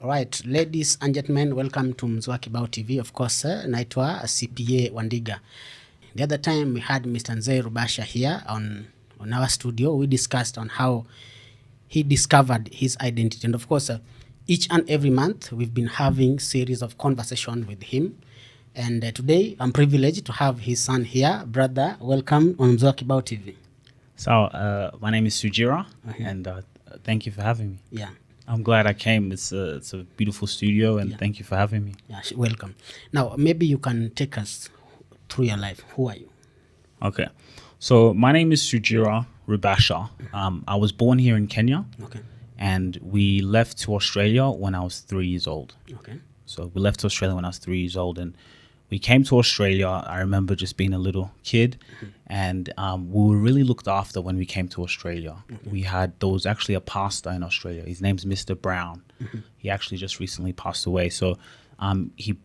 All right, ladies and gentlemen, welcome to Mzwakibao TV. Of course, naitwa CPA Wandiga. The other time we had Mr. Sugira Rubasha here on our studio. We discussed on how he discovered his identity. And of course, each and every month we've been having series of conversation with him. And today I'm privileged to have his son here. Brother, welcome on Mzwakibao TV. So, my name is Sugira, and thank you for having me. Yeah. I'm glad I came. It's a beautiful studio, and thank you for having me. Yeah, welcome. Now, maybe you can take us through your life. Who are you? Okay. So, my name is Sugira Rubasha. I was born here in Kenya, and we left to Australia when I was 3 years old. Okay. So, we left to Australia when I was 3 years old, and we came to Australia. I remember just being a little kid, and we were really looked after when we came to Australia. There was actually a pastor in Australia. His name's Mr. Brown. He actually just recently passed away. So he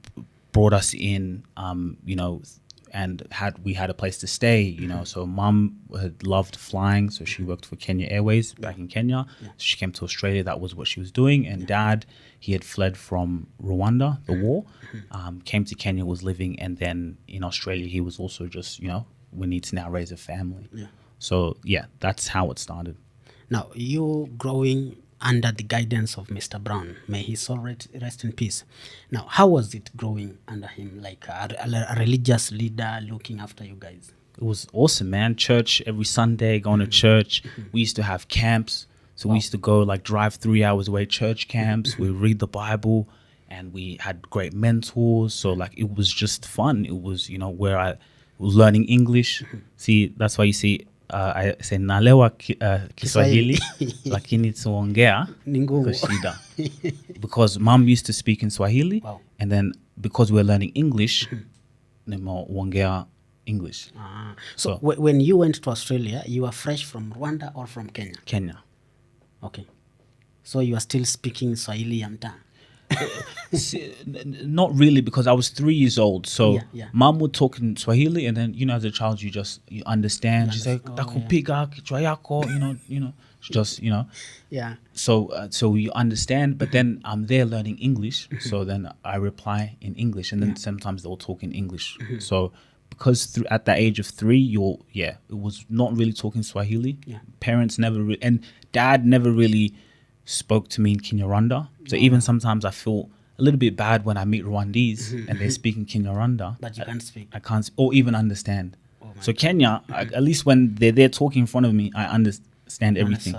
brought us in, and we had a place to stay, So mum had loved flying, so she worked for Kenya Airways back in Kenya. So she came to Australia. That was what she was doing. And dad, he had fled from Rwanda, the war, came to Kenya, was living, and then in Australia he was also just, we need to now raise a family. So that's how it started. Now, you growing under the guidance of Mr. Brown, may his soul rest in peace. Now, how was it growing under him, like a religious leader looking after you guys? It was awesome, man. Church every Sunday, going to church. We used to have camps. So we used to go drive 3 hours away, church camps. We read the Bible, and we had great mentors. So it was just fun. It was, where I was learning English. See, that's why you see, I say nalewa Kiswahili, lakini tuongea kwa shida. Because mom used to speak in Swahili, and then because we're learning English, tuongea English. So when you went to Australia, you were fresh from Rwanda or from Kenya? Kenya. Okay. So you are still speaking Swahili ya mtaa? Not really, because I was 3 years old. So mom would talk in Swahili, and then as a child you understand. She's like, "Takupiga kichwa yako," just Yeah. So you understand, but then I'm there learning English. So then I reply in English, and then sometimes they'll talk in English. So because at the age of 3, it was not really talking Swahili. Parents never and dad never really spoke to me in Kinyarwanda. So even sometimes I feel a little bit bad when I meet Rwandese and they're speaking Kinyarwanda. But you can't speak. I can't or even understand. So Kenya, at least when they're there talking in front of me, I understand everything.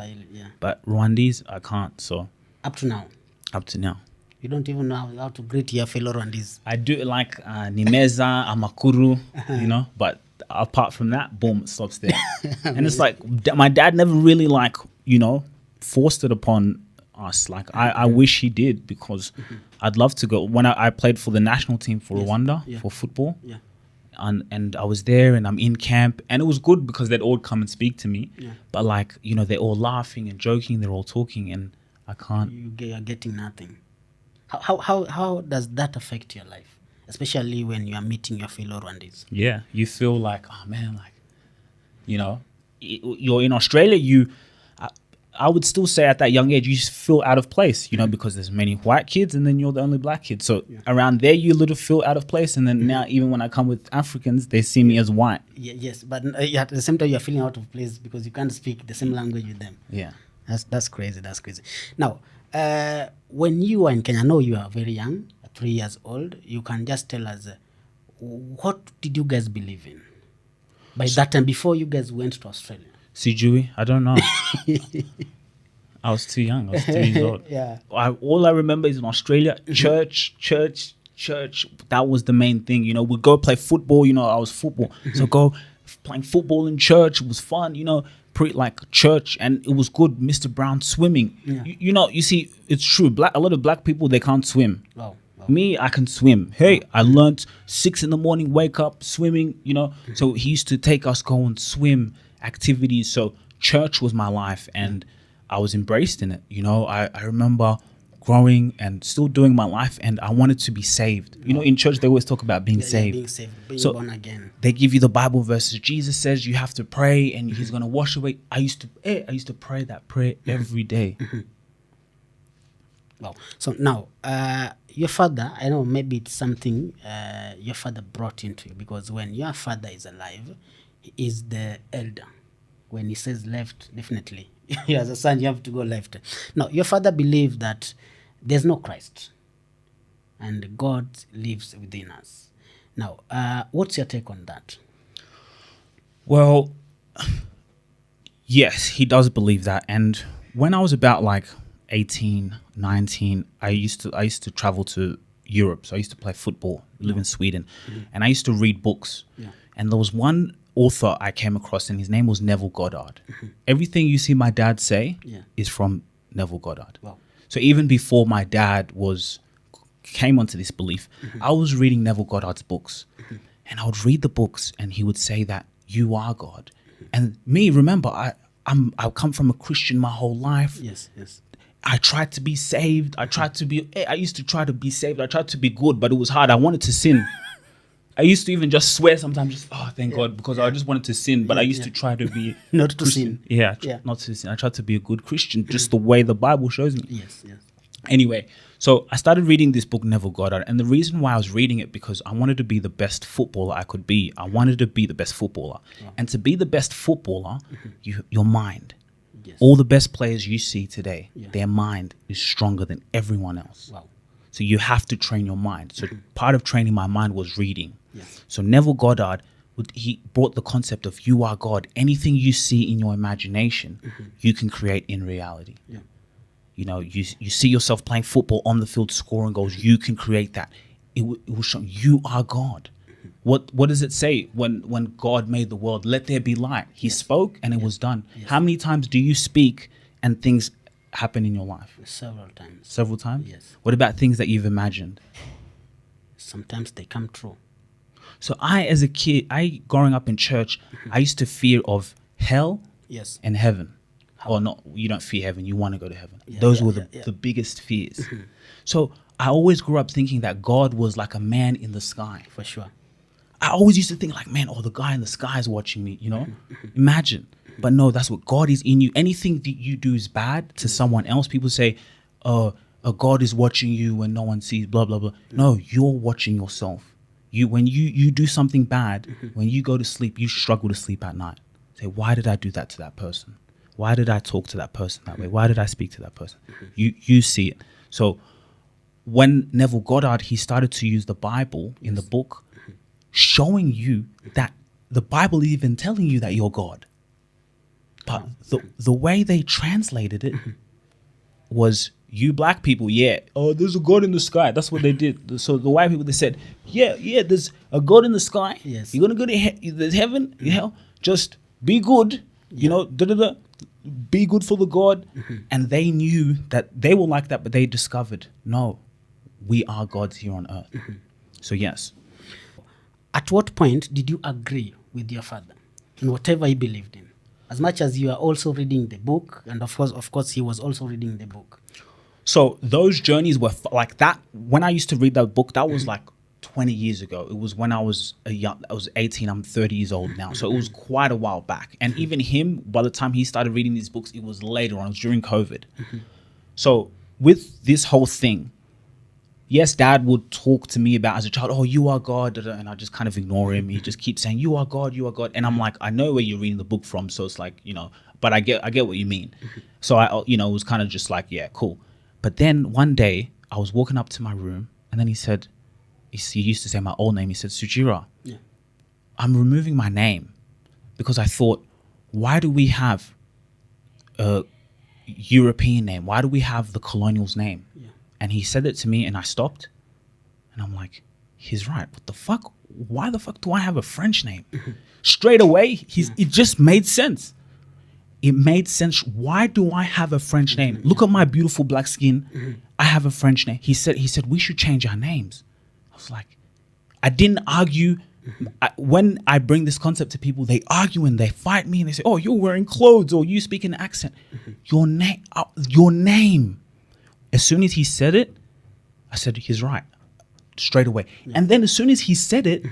But Rwandese, I can't. So Up to now. You don't even know how to greet your fellow Rwandese. I do it like Nimeza, Amakuru, but apart from that, boom, it stops there. And it's like my dad never really forced it upon us. I wish he did, because I'd love to go. When I played for the national team for Rwanda for football, and I was there and I'm in camp, and it was good because they'd all come and speak to me. But they're all laughing and joking, they're all talking, and I can't. You are getting nothing. How does that affect your life, especially when you are meeting your fellow Rwandese? Yeah, you feel like, oh man, you're in Australia, I would still say at that young age, you just feel out of place, because there's many white kids and then you're the only black kid. So around there, you little feel out of place. And then now, even when I come with Africans, they see me as white. Yes, but at the same time, you're feeling out of place because you can't speak the same language with them. Yeah. That's crazy. Now, when you were in Kenya, I know you are very young, 3 years old. You can just tell us, what did you guys believe in by that time before you guys went to Australia? Sijui, I don't know. I was too young. I was 3 years old. All I remember is in Australia, church. That was the main thing. We'd go play football. I was football. So go playing football in church. It was fun, church. And it was good. Mr. Brown swimming. You see, it's true. A lot of black people, they can't swim. Wow. Me, I can swim. Hey, I learned 6 a.m, wake up, swimming, So he used to take us go and swim activities. So church was my life, and I was embraced in it. I remember growing and still doing my life, and I wanted to be saved. In church they always talk about being saved. Being saved, being born again. They give you the Bible verses. Jesus says you have to pray and he's going to wash away. I used to pray that prayer every day. Wow. So now, your father, I know maybe it's something your father brought into you, because when your father is alive, he is the elder. When he says left, definitely, you as a son, you have to go left. Now, your father believed that there's no Christ and God lives within us. Now, what's your take on that? Well, yes, he does believe that. And when I was about like 18, 19, I used to travel to Europe. So I used to play football, live in Sweden, and I used to read books. Yeah. And there was one author I came across, and his name was Neville Goddard. Everything you see my dad say Yeah. is from Neville Goddard. Wow. So even before my dad came onto this belief, I was reading Neville Goddard's books, and I would read the books, and he would say that you are God. And me, remember, I come from a Christian my whole life. Yes, yes. I tried to be saved. I used to try to be saved. I tried to be good, but it was hard. I wanted to sin. I used to even just swear sometimes, thank God, because I just wanted to sin, but I used to try to be Not to Christian. sin. Yeah, Yeah. not to sin. I tried to be a good Christian, just the way the Bible shows me. Yes, yes. Anyway, so I started reading this book, Neville Goddard, and the reason why I was reading it, because I wanted to be the best footballer I could be. I wanted to be the best footballer. And to be the best footballer, your mind. Yes. All the best players you see today, Yeah. their mind is stronger than everyone else. Wow. So you have to train your mind. So part of training my mind was reading. Yes. So Neville Goddard, he brought the concept of you are God. Anything you see in your imagination, you can create in reality. Yeah. You know, you see yourself playing football on the field, scoring goals. You can create that. It will show you are God. What does it say when God made the world? Let there be light. He spoke and it was done. Yes. How many times do you speak and things happen in your life? Several times. Several times? Yes. What about things that you've imagined? Sometimes they come true. So as a kid, growing up in church, I used to fear of hell Yes. and heaven. Or not, you don't fear heaven, you want to go to heaven. Yeah, Those yeah, were yeah. the biggest fears. So I always grew up thinking that God was like a man in the sky. For sure. I always used to think like, man, the guy in the sky is watching me, you know? Imagine. But no, that's what God is in you. Anything that you do is bad to someone else. People say, God is watching you when no one sees, blah, blah, blah. No, you're watching yourself. When you do something bad, when you go to sleep, you struggle to sleep at night. Say, why did I do that to that person? Why did I talk to that person that way? Why did I speak to that person? You see it. So when Neville Goddard, he started to use the Bible in the book, showing you that the Bible is even telling you that you're God. But the way they translated it was, you black people, there's a God in the sky. That's what they did. So the white people, they said, there's a God in the sky. Yes. You're going to go to there's heaven, just be good, be good for the God. And they knew that they were like that, but they discovered, no, we are gods here on earth. So yes. At what point did you agree with your father in whatever he believed in? As much as you are also reading the book, and of course, he was also reading the book. So those journeys were like that. When I used to read that book, that was like 20 years ago. It was when I was I was 18. I'm 30 years old now. So it was quite a while back. And even him, by the time he started reading these books, it was later on. It was during COVID. So with this whole thing, yes, Dad would talk to me about as a child, you are God, and I just kind of ignore him. He just keeps saying, you are God, you are God. And I'm like, I know where you're reading the book from. So it's like, but I get what you mean. So it was kind of just like, yeah, cool. But then one day I was walking up to my room, and then he said, he used to say my old name. He said, Sugira, I'm removing my name because I thought, why do we have a European name? Why do we have the colonial's name? And he said it to me, and I stopped, and I'm like, he's right. What the fuck? Why the fuck do I have a French name? Straight away, it just made sense. It made sense. Why do I have a French name? Look at my beautiful black skin. I have a French name. He said, we should change our names. I was like, I didn't argue. When I bring this concept to people, they argue and they fight me and they say, you're wearing clothes or you speak an accent. Your name. As soon as he said it, I said, he's right, straight away. And then as soon as he said it,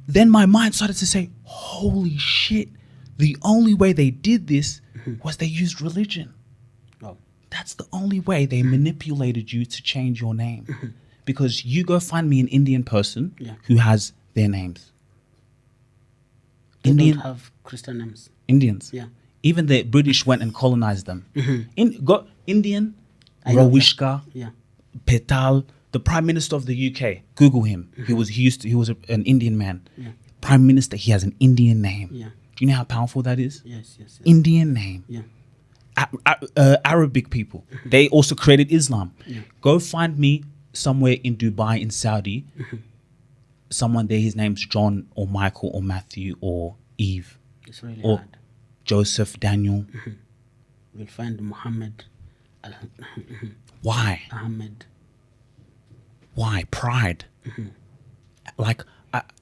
then my mind started to say, holy shit, the only way they did this was they used religion. That's the only way they manipulated you to change your name. Because you go find me an Indian person who has their names. They don't have Christian names. Indians. Yeah. Even the British went and colonized them. Indian, I know, Rawishka, Yeah. Petal, the Prime Minister of the UK. Google him. He was an Indian man. Yeah. Prime Minister. He has an Indian name. Yeah. Do you know how powerful that is? Yes. Indian name. Yeah. Arabic people. They also created Islam. Go find me somewhere in Dubai, in Saudi, someone there, his name's John or Michael or Matthew or Eve It's really or hard. Joseph, Daniel. We'll find Muhammad, Why? Ahmed. Why? Pride. Like,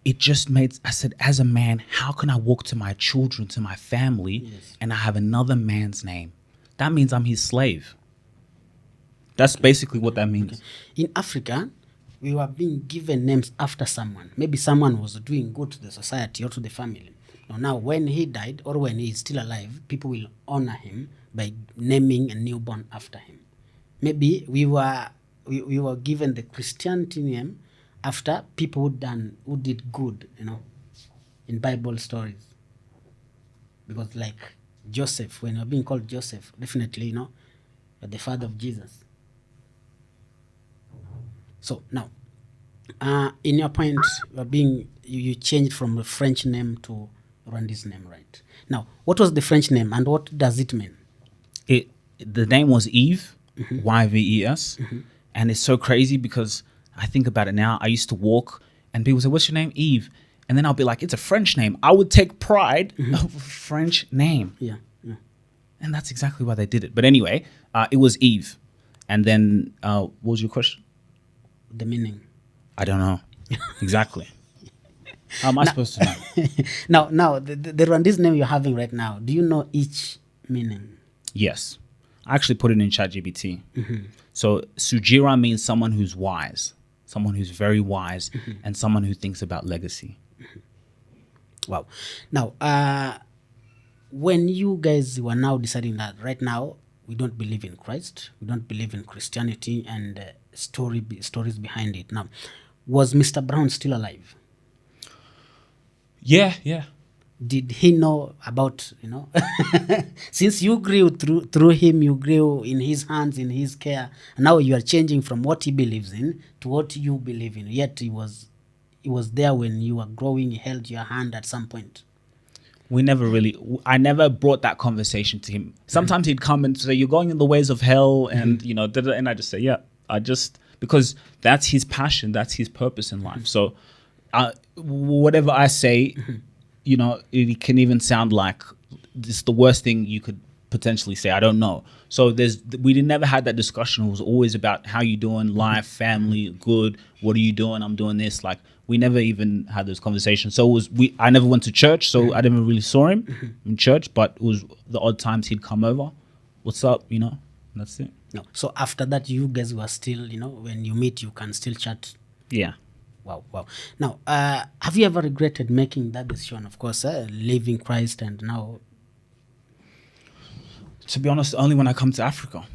it just made, I said, as a man, how can I walk to my children, to my family, and I have another man's name? That means I'm his slave. That's basically what that means. In Africa, we were being given names after someone. Maybe someone was doing good to the society or to the family. Now, when he died or when he is still alive, people will honor him by naming a newborn after him. Maybe we were given the Christianity name after people who did good, in Bible stories. Because like Joseph, when you're being called Joseph, definitely, you're the father of Jesus. So now, in your point, you changed from a French name to Rwandi's name, right? Now, what was the French name and what does it mean? The name was Eve, Yves, and it's so crazy because I think about it now. I used to walk and people say, "What's your name?" Eve, and then I'll be like, "It's a French name." I would take pride of a French name. Yeah. And that's exactly why they did it. But anyway, it was Eve, and then what was your question? The meaning. I don't know exactly. How am I supposed to know? Now, the Rwandese name you're having right now, do you know each meaning? Yes. I actually put it in ChatGPT. So Sugira means someone who's wise, someone who's very wise, and someone who thinks about legacy. Wow. Now, when you guys were now deciding that right now we don't believe in Christ, we don't believe in Christianity and stories behind it. Now, was Mr. Brown still alive? Yeah. Did he know about, since you grew through him, you grew in his hands, in his care, and now you are changing from what he believes in to what you believe in. Yet he was there when you were growing, he held your hand at some point. I never brought that conversation to him. Sometimes he'd come and say, "You're going in the ways of hell," and and I just say, "Yeah, because that's his passion, that's his purpose in life." So whatever I say, it can even sound like it's the worst thing you could potentially say. I don't know. So we never had that discussion. It was always about how you doing, life, family, good. What are you doing? I'm doing this. Like, we never even had those conversations. So I never went to church, so I never really saw him in church. But it was the odd times he'd come over. What's up? And that's it. No. So after that, you guys were still, when you meet, you can still chat. Yeah. Wow. Now, have you ever regretted making that decision? Of course, leaving Christ and now. To be honest, only when I come to Africa.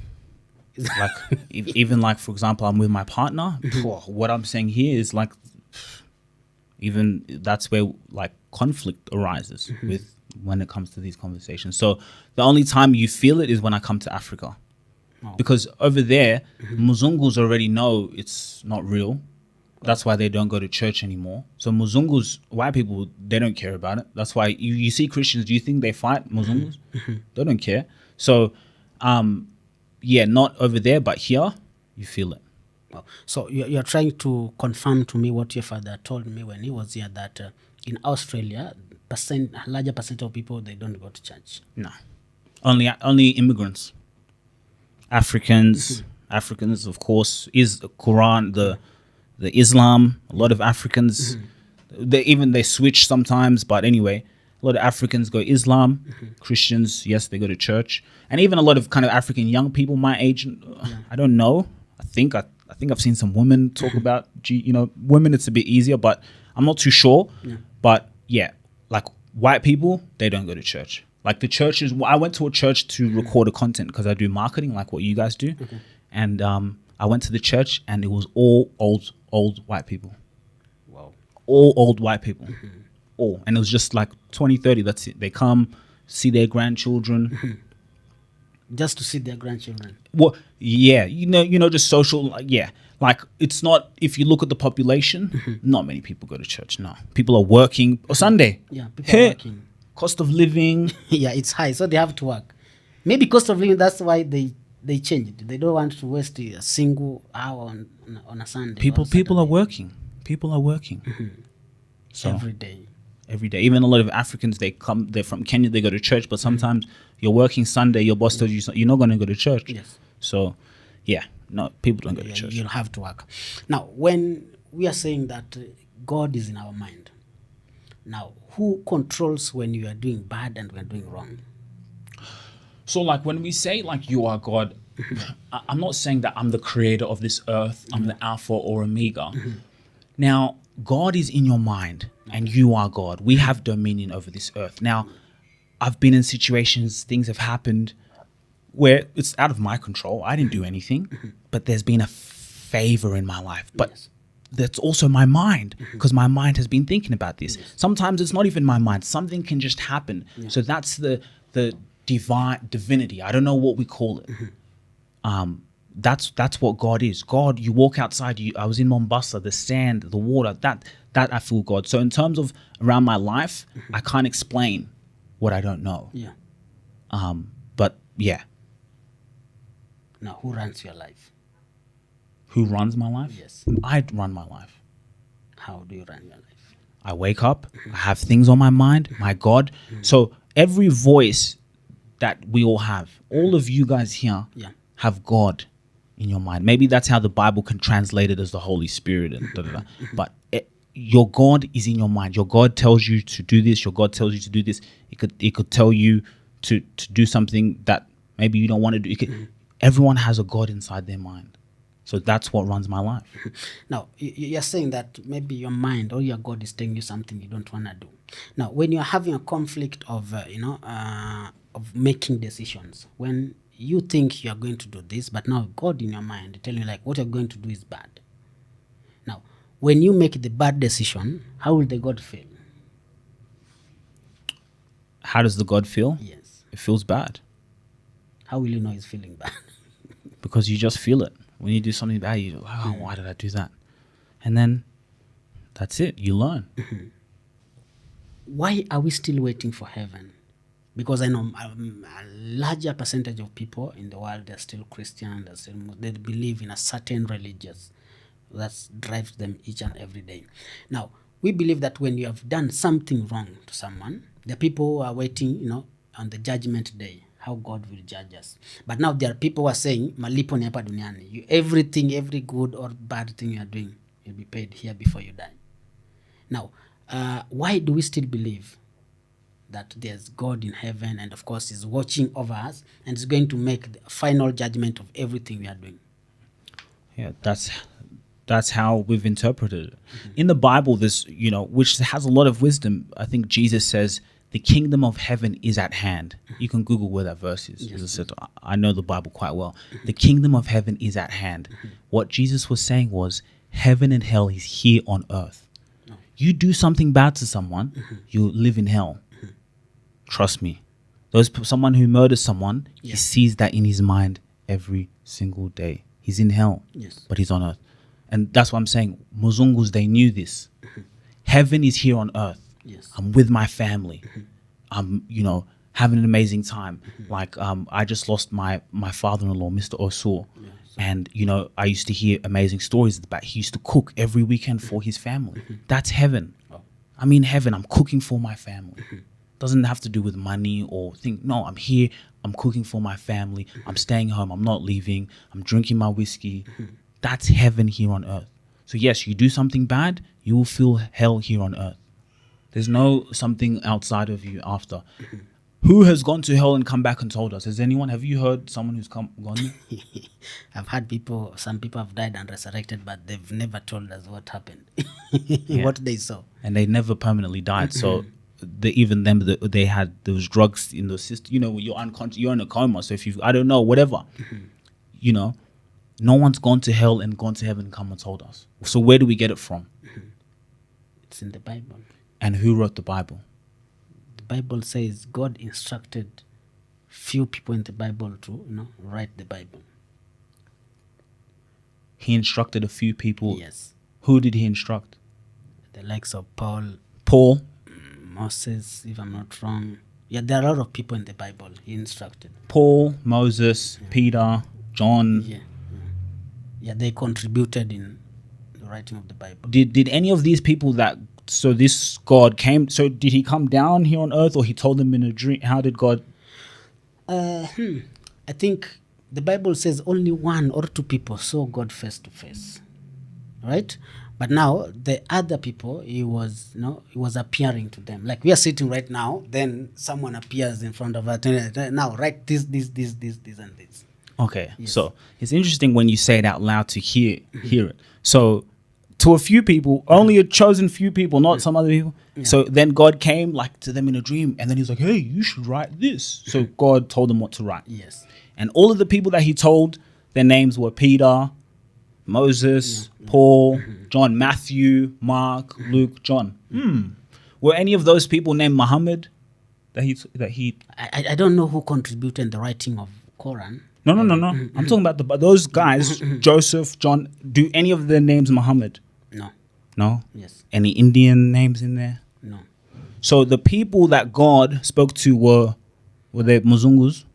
Like, even like, for example, I'm with my partner. What I'm saying here is like, even that's where like conflict arises with when it comes to these conversations. So the only time you feel it is when I come to Africa. Oh. Because over there, Muzungus already know it's not real. That's why they don't go to church anymore. So Muzungus, white people, they don't care about it. That's why you see Christians, do you think they fight Muzungus? They don't care. So, not over there, but here, you feel it. Wow. So you're trying to confirm to me what your father told me when he was here, that in Australia, a larger percent of people, they don't go to church. No. Only immigrants. Africans, of course, is the Quran, the Islam. A lot of Africans, they switch sometimes, but anyway, a lot of Africans go Islam. Christians, yes, they go to church, and even a lot of kind of African young people my age. I don't know. I think I've seen some women talk about women. It's a bit easier, but I'm not too sure. But yeah, like white people, they don't go to church. Like the churches, I went to a church to record a content because I do marketing like what you guys do. Okay. And I went to the church and it was all old white people. Wow. All old white people. All. And it was just like 20, 30, that's it. They come, see their grandchildren. Just to see their grandchildren. Well, yeah, just social, like, yeah. Like, it's not, if you look at the population, not many people go to church, no. People are working, or Sunday. Yeah, people are working. Cost of living. Yeah, it's high, so they have to work. Maybe cost of living, that's why they changed it. They don't want to waste a single hour on a Sunday. People are working. People are working. So, every day. Every day. Even a lot of Africans, they're from Kenya, they go to church, but sometimes you're working Sunday, your boss tells you you're not going to go to church. Yes. So, yeah, no, people don't go to church. You'll have to work. Now, when we are saying that God is in our mind, now, who controls when you are doing bad and when doing wrong? So, like, when we say, like, you are God, I'm not saying that I'm the creator of this earth, I'm the Alpha or Omega. Now, God is in your mind and you are God. We have dominion over this earth. Now, I've been in situations, things have happened where it's out of my control. I didn't do anything, but there's been a favor in my life. But Yes. that's also my mind, because my mind has been thinking about this. Sometimes it's not even my mind. Something can just happen. So that's the divinity. I don't know what we call it. That's what God is. God, you walk outside. I was in Mombasa, the sand, the water. That I feel God. So in terms of around my life, I can't explain what I don't know. Yeah. But yeah, Now, who runs your life? who runs my life? Yes. I run my life. How do you run your life? I wake up, I have things on my mind, my God. So every voice that we all have, all of you guys here Yeah. have God in your mind. Maybe that's how the Bible can translate it as the Holy Spirit and da. But your God is in your mind. Your God tells you to do this. Your God tells you to do this. It could tell you to do something that maybe you don't want to do. Everyone has a God inside their mind. So that's what runs my life. Now, you're saying that maybe your mind or your God is telling you something you don't want to do. Now, when you're having a conflict of, of making decisions, when you think you're going to do this, but now God in your mind telling you like what you're going to do is bad. Now, when you make the bad decision, how will the God feel? How does the God feel? Yes. It feels bad How will you know he's feeling bad? because you just feel it. When you do something bad, you're like, oh, why did I do that? And then that's it. You learn. Why are we still waiting for heaven? Because I know a larger percentage of people in the world, they're still Christian, they believe in a certain religious that drives them each and every day. Now, we believe that when you have done something wrong to someone, the people who are waiting, on the judgment day, how God will judge us. But now there are people who are saying, malipo ni hapa duniani. Everything, every good or bad thing you are doing, you'll be paid here before you die. Now, why do we still believe that there's God in heaven and of course is watching over us and is going to make the final judgment of everything we are doing? Yeah, that's how we've interpreted it. In the Bible, this, which has a lot of wisdom, I think Jesus says, the kingdom of heaven is at hand. You can Google where that verse is. As I said, I know the Bible quite well. The kingdom of heaven is at hand. What Jesus was saying was, heaven and hell is here on earth. You do something bad to someone, you live in hell. Trust me. Someone who murders someone, he sees that in his mind every single day. He's in hell, but he's on earth. And that's what I'm saying. Muzungus, they knew this. Heaven is here on earth. Yes. I'm with my family. I'm, having an amazing time. Like, I just lost my father-in-law, Mr. Osur. And, I used to hear amazing stories about he used to cook every weekend for his family. That's heaven. I'm in heaven. I'm cooking for my family. Doesn't have to do with money or thing. No, I'm here. I'm cooking for my family. I'm staying home. I'm not leaving. I'm drinking my whiskey. That's heaven here on earth. So yes, you do something bad, you will feel hell here on earth. There's no something outside of you after. Who has gone to hell and come back and told us? Have you heard someone who's gone there? I've heard some people have died and resurrected, but they've never told us what happened, what they saw. And they never permanently died. So even them they had those drugs in the system. You know, you're unconscious, you're in a coma. So if you, I don't know, whatever, you know, no one's gone to hell and gone to heaven and come and told us. So where do we get it from? It's in the Bible. And who wrote the Bible? The Bible says God instructed few people in the Bible to, write the Bible. He instructed a few people. Yes. Who did he instruct? The likes of Paul, Moses, if I'm not wrong. Yeah, there are a lot of people in the Bible he instructed. Paul, Moses, Peter, John. Yeah, they contributed in the writing of the Bible. Did any of these people so this God came, so did he come down here on earth, or he told them in a dream? How did God? I think the Bible says only one or two people saw God face to face, right? But now the other people, he was appearing to them. Like we are sitting right now, then someone appears in front of us. Now write this, and this. Okay, Yes. So it's interesting when you say it out loud to hear it. So to a few people, only a chosen few people, not some other people. Yeah. So then God came like to them in a dream, and then he's like, "Hey, you should write this." So God told them what to write. Yes. And all of the people that he told, their names were Peter, Moses, Paul, John, Matthew, Mark, Luke, John. Were any of those people named Muhammad? That he? I don't know who contributed the writing of Quran. No. I'm talking about those guys, Joseph, John. Do any of their names Muhammad? No. No. Yes. Any Indian names in there? No. So the people that God spoke to were they Muzungus?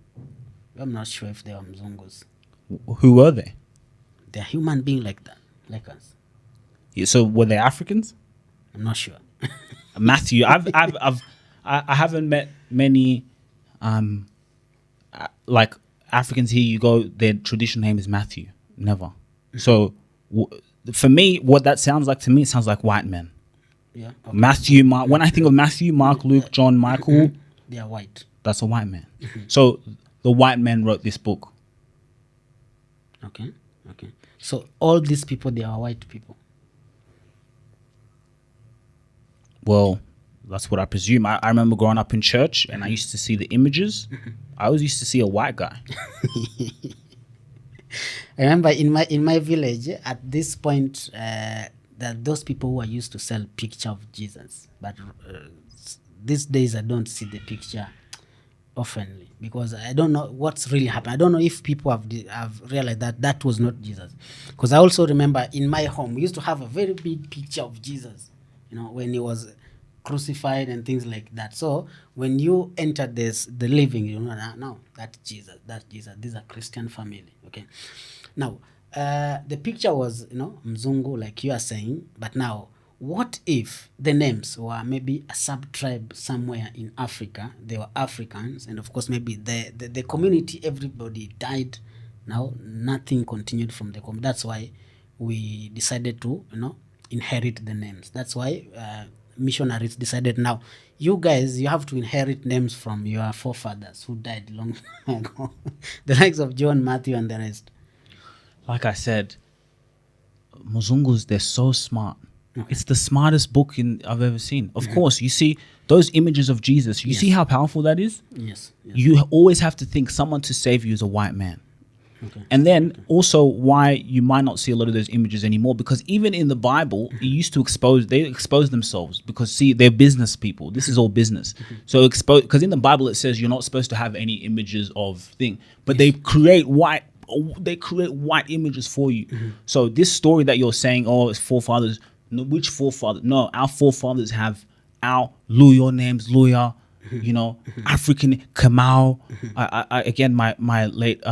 I'm not sure if they are Mzungus. Who were they? They're human beings like that, like us. Yeah, so were they Africans? I'm not sure. Matthew, I haven't met many like Africans here. You go, their traditional name is Matthew. Never. So for me, what that sounds like to me, it sounds like white men. Yeah. Okay. Matthew, Mark. When I think of Matthew, Mark, Luke, John, Michael, They are white. that's a white man. So the white man wrote this book. Okay. So all these people, they are white people. Well, that's what I presume. I remember growing up in church, and I used to see the images. I always used to see a white guy. I remember in my village at this point, that those people who are used to sell picture of Jesus, but these days I don't see the picture oftenly because I don't know what's really happened. I don't know if people have realized that was not Jesus. Because I also remember in my home we used to have a very big picture of Jesus, when he was crucified and things like that. So when you enter the living, now that's Jesus. These are Christian family. Okay, now the picture was Mzungu, like you are saying, but now what if the names were maybe a sub-tribe somewhere in Africa? They were Africans, and of course maybe the community, everybody died. Now nothing continued from the community. That's why we decided to inherit the names. That's why missionaries decided, now you guys, you have to inherit names from your forefathers who died long ago. The likes of John, Matthew, and the rest. Like I said, Muzungus, they're so smart. Okay. It's the smartest book I've ever seen. Of course, you see those images of Jesus. You see how powerful that is? Yes. You always have to think someone to save you is a white man. Okay. And then also why you might not see a lot of those images anymore, because even in the Bible, it used to they expose themselves because, see, they're business people. This is all business. So because in the Bible it says you're not supposed to have any images of thing, but they create white images for you. So this story that you're saying, it's forefathers, no, which forefather? No, our forefathers have our Luya names, Luya, African Kamau. I again, my late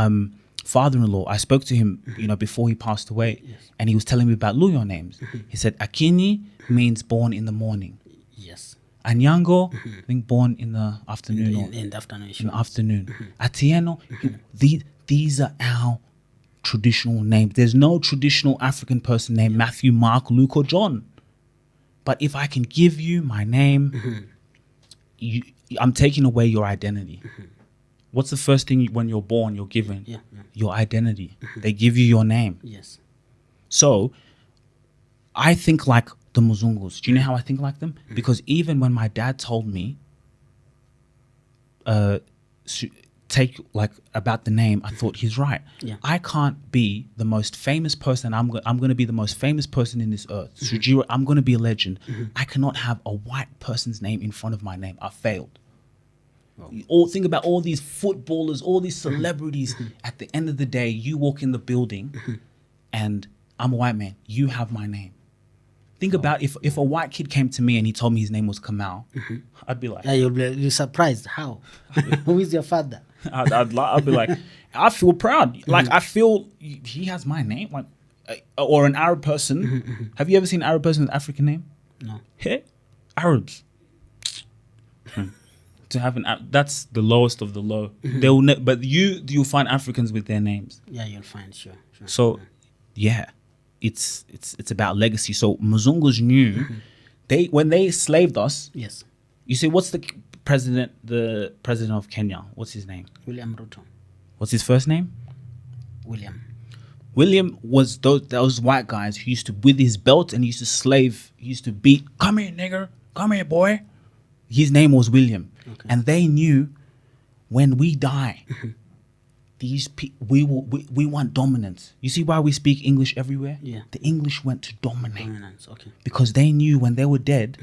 father-in-law, I spoke to him, before he passed away, and he was telling me about Luya names. He said Akini means born in the morning. Yes. Anyango, I think born in the afternoon. In the afternoon. In the afternoon. Atieno, these are our traditional names. There's no traditional African person named Matthew, Mark, Luke, or John. But if I can give you my name, I'm taking away your identity. What's the first thing when you're born you're given? Yeah. Your identity. They give you your name. Yes. So I think like the Muzungus. Do you know how I think like them? Because even when my dad told me take like about the name, I thought he's right. Yeah. I can't be the most famous person. I'm going to be the most famous person in this earth. Sugira, I'm going to be a legend. I cannot have a white person's name in front of my name. I failed. Think about all these footballers, all these celebrities. At the end of the day, you walk in the building and I'm a white man. You have my name. Think about if a white kid came to me and he told me his name was Kamal, I'd be like, Yeah, you're surprised. How? Who is your father? I'd be like, I feel proud. Like I feel he has my name. Like, or an Arab person. Have you ever seen an Arab person with an African name? No. Hey, Arabs. To have that's the lowest of the low. They'll but you'll find Africans with their names. Yeah, you'll find sure. So, yeah, it's about legacy. So Mzungus knew when they enslaved us. Yes. You see, what's the president of Kenya? What's his name? William Ruto. What's his first name? William was those white guys who used to, with his belt, and he used to beat. Come here, nigger. Come here, boy. His name was William. Okay. And they knew when we die, we want dominance. You see why we speak English everywhere? Yeah. The English went to dominate. Dominance. Okay. Because they knew when they were dead,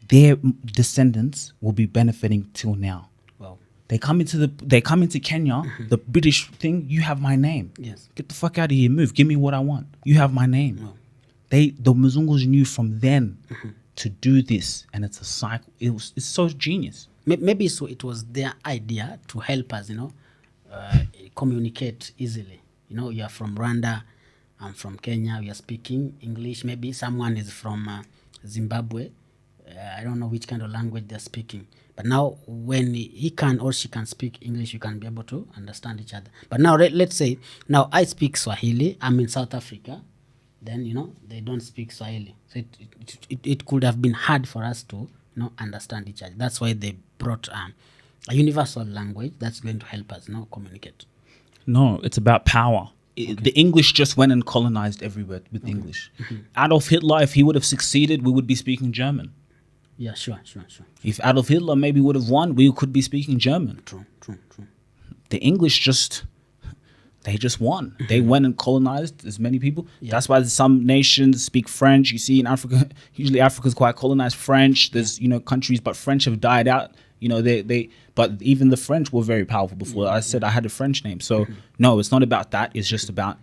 their descendants will be benefiting till now. Wow. They come into Kenya, the British thing, you have my name. Yes. Get the fuck out of here, move. Give me what I want. You have my name. Wow. The Mzungus knew from then to do this, and it's a cycle. It's so genius. Maybe so it was their idea to help us, communicate easily. You are from Rwanda, I'm from Kenya, we are speaking English. Maybe someone is from Zimbabwe. I don't know which kind of language they're speaking. But now when he can or she can speak English, you can be able to understand each other. But now let's say, now I speak Swahili, I'm in South Africa. Then, they don't speak Swahili. So it could have been hard for us to, understand each other. That's why they brought a universal language that's going to help us, communicate. No, it's about power. The English just went and colonized everywhere with English. Adolf Hitler, if he would have succeeded, we would be speaking German. Yeah, sure. If Adolf Hitler maybe would have won, we could be speaking German. True. The English they just won. They went and colonized as many people. Yeah. That's why some nations speak French. You see in Africa, usually Africa's quite colonized French. There's, countries, but French have died out. But even the French were very powerful before. I said I had a French name. So no, it's not about that. It's just about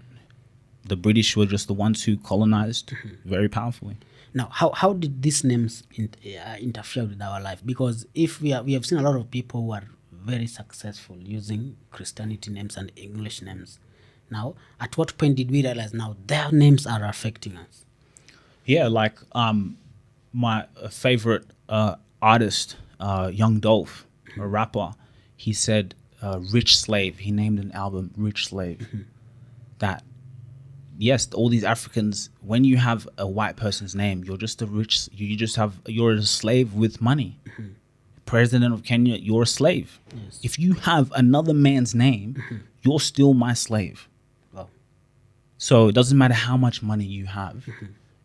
the British were just the ones who colonized very powerfully. Now, how did these names interfere with our life? Because if we have seen a lot of people who are very successful using Christianity names and English names. Now, at what point did we realize now their names are affecting us? Yeah, like my favorite artist, Young Dolph, a rapper, he said Rich Slave. He named an album Rich Slave. That, yes, all these Africans, when you have a white person's name, you're a slave with money. President of Kenya, you're a slave. Yes. If you have another man's name, you're still my slave. Wow. So it doesn't matter how much money you have.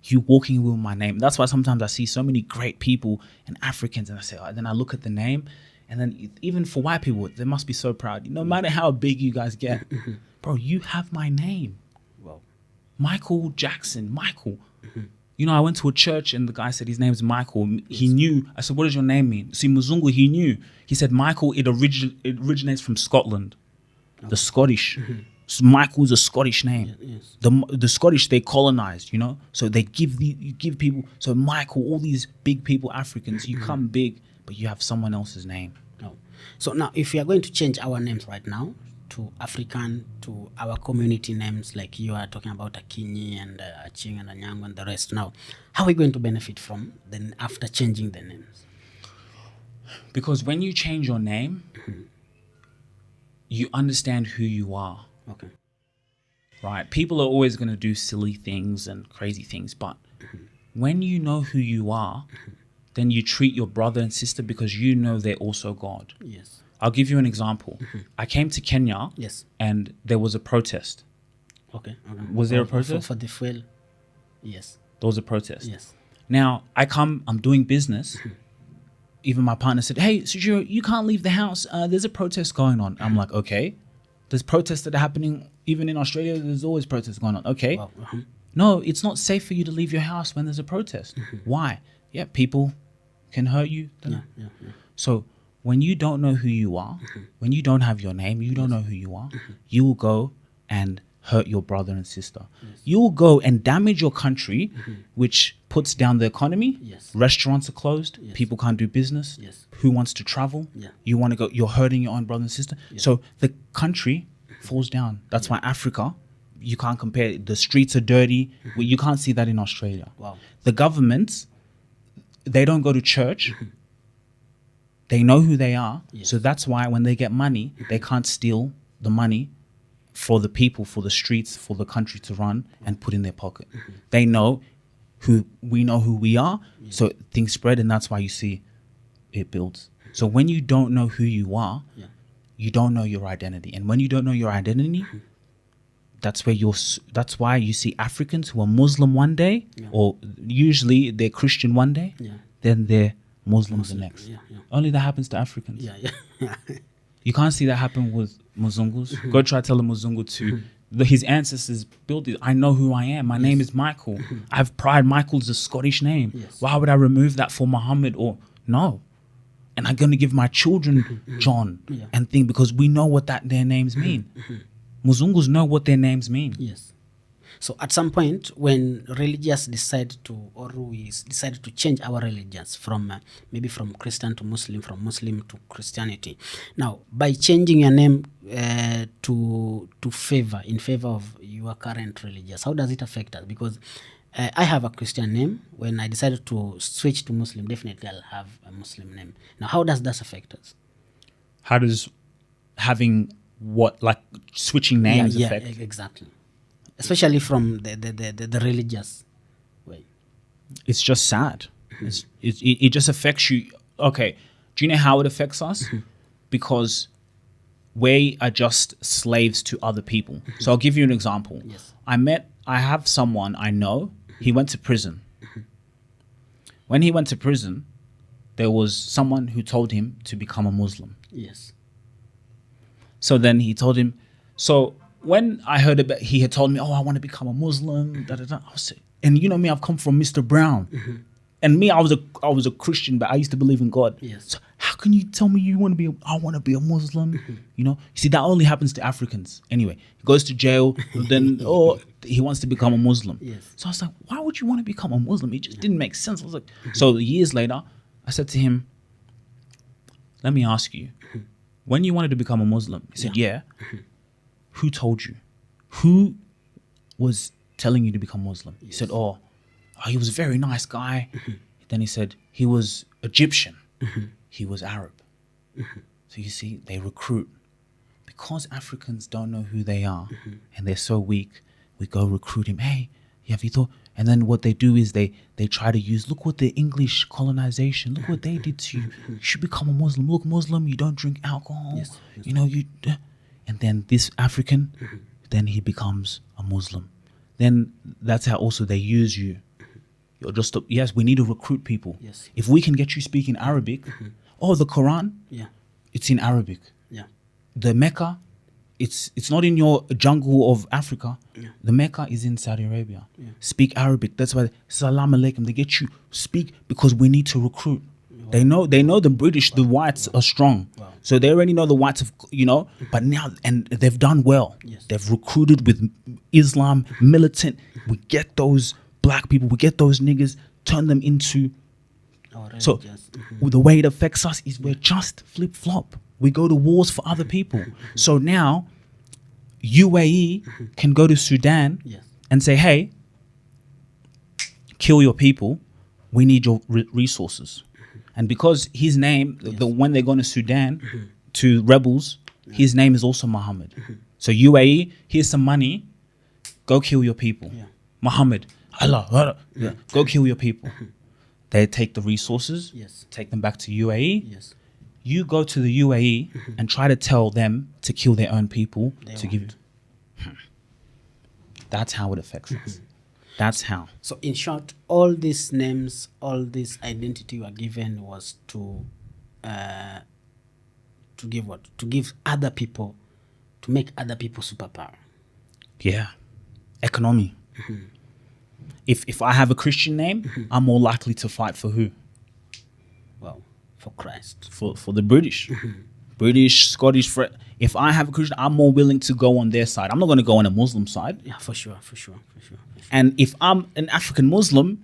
You walking with my name. That's why sometimes I see so many great people and Africans, and then I look at the name, and then even for white people, they must be so proud. No matter how big you guys get, bro, you have my name. Wow. Michael Jackson, Michael. I went to a church and the guy said his name's Michael. Yes. He knew. I said, what does your name mean? See, Mzungu, he knew. He said, Michael, it originates from Scotland. The Scottish. So Michael's a Scottish name. Yes. The Scottish, they colonized, So they give people. So Michael, all these big people, Africans, you come big, but you have someone else's name. No. So now, if we are going to change our names right now to African, to our community names, like you are talking about Akinyi and Aching and Anyango and the rest, now, how are we going to benefit from then after changing the names? Because when you change your name, you understand who you are. Okay. Right? People are always going to do silly things and crazy things, but when you know who you are, then you treat your brother and sister because you know they're also God. Yes. I'll give you an example. I came to Kenya, yes, and there was a protest. Okay. Was there a protest? For the fuel? Yes. There was a protest. Yes. Now I'm doing business. Even my partner said, "Hey, Sugira, you can't leave the house. There's a protest going on." I'm like, "Okay." There's protests that are happening even in Australia. There's always protests going on. Okay. Wow. No, it's not safe for you to leave your house when there's a protest. Why? Yeah, people can hurt you. Yeah. So when you don't know who you are, when you don't have your name, you don't know who you are, you will go and hurt your brother and sister. You will go and damage your country, which puts down the economy. Yes. Restaurants are closed. People can't do business. Yes. Who wants to travel? Yeah. You want to go, you're hurting your own brother and sister. So the country falls down. That's why Africa, you can't compare. The streets are dirty. You can't see that in Australia. Wow. The governments, they don't go to church. They know who they are. Yes. So that's why when they get money, they can't steal the money for the people, for the streets, for the country to run and put in their pocket. They know we know who we are. So things spread, and that's why you see it builds. So when you don't know who you are, you don't know your identity. And when you don't know your identity, that's why you see Africans who are Muslim one day, or usually they're Christian one day, then they're Muslims the next. Only that happens to Africans. You can't see that happen with Muzungus. Go try tell a Muzungu to his ancestors built it. I know who I am. My name is Michael. I have pride. Michael's a Scottish name. Why would I remove that for Muhammad? Or no. And I'm going to give my children John and thing, because we know what their names mean. Muzungus know what their names mean. Yes. So at some point, when religious decide to, or we decided to change our religions from maybe from Christian to Muslim, from Muslim to Christianity. Now, by changing your name to in favor of your current religious, how does it affect us? Because I have a Christian name. When I decided to switch to Muslim, definitely I'll have a Muslim name. Now, how does that affect us? How does having switching names affect? Exactly. Especially from the religious way. It's just sad. It just affects you. Okay, do you know how it affects us? Because we are just slaves to other people. So I'll give you an example. Yes. I have someone I know. He went to prison. When he went to prison, there was someone who told him to become a Muslim. Yes. So then he told him, so when I heard about, he had told me, "Oh, I want to become a Muslim." I was, and you know me, I've come from Mr. Brown, and me, I was a Christian, but I used to believe in God. Yes. So how can you tell me you want to be? I want to be a Muslim. You know, you see, that only happens to Africans. Anyway, he goes to jail, then he wants to become a Muslim. Yes. So I was like, why would you want to become a Muslim? It just didn't make sense. I was like, so years later, I said to him, "Let me ask you, when you wanted to become a Muslim?" He said, "Yeah." Who told you? Who was telling you to become Muslim? He said, oh, he was a very nice guy. Then he said, he was Egyptian. He was Arab. So you see, they recruit. Because Africans don't know who they are and they're so weak, we go recruit him. Hey, have you thought? And then what they do is they try to use, look what the English colonization, look what they did to you. You should become a Muslim. Look, Muslim, you don't drink alcohol. Yes. You know, and then this African, then he becomes a Muslim. Then that's how also they use you. You're just, yes, we need to recruit people. Yes. If we can get you speaking Arabic, the Quran, it's in Arabic. The Mecca, it's not in your jungle of Africa. The Mecca is in Saudi Arabia. Speak Arabic. That's why Salam Alaikum, they get you speak, because we need to recruit. They know the British, the whites are strong. Wow. So they already know the whites have, but now, and they've done well. Yes. They've recruited with Islam, militant. We get those black people, we get those niggas, turn them into, so the way it affects us is we're just flip-flop. We go to wars for other people. So now, UAE can go to Sudan and say, hey, kill your people, we need your resources. And because his name, when they're going to Sudan, to rebels, his name is also Muhammad. So UAE, here's some money, go kill your people. Muhammad, Allah, go kill your people. They take the resources, take them back to UAE. You go to the UAE and try to tell them to kill their own people to give it. That's how it affects us. That's how. So in short, all these names, all this identity you are given was to give what? To give other people, to make other people superpower. Yeah. Economy. If I have a Christian name, I'm more likely to fight for who? Well, for Christ. For the British. British, Scottish. If I have a Christian, I'm more willing to go on their side. I'm not going to go on a Muslim side. Yeah, for sure. And if I'm an African Muslim,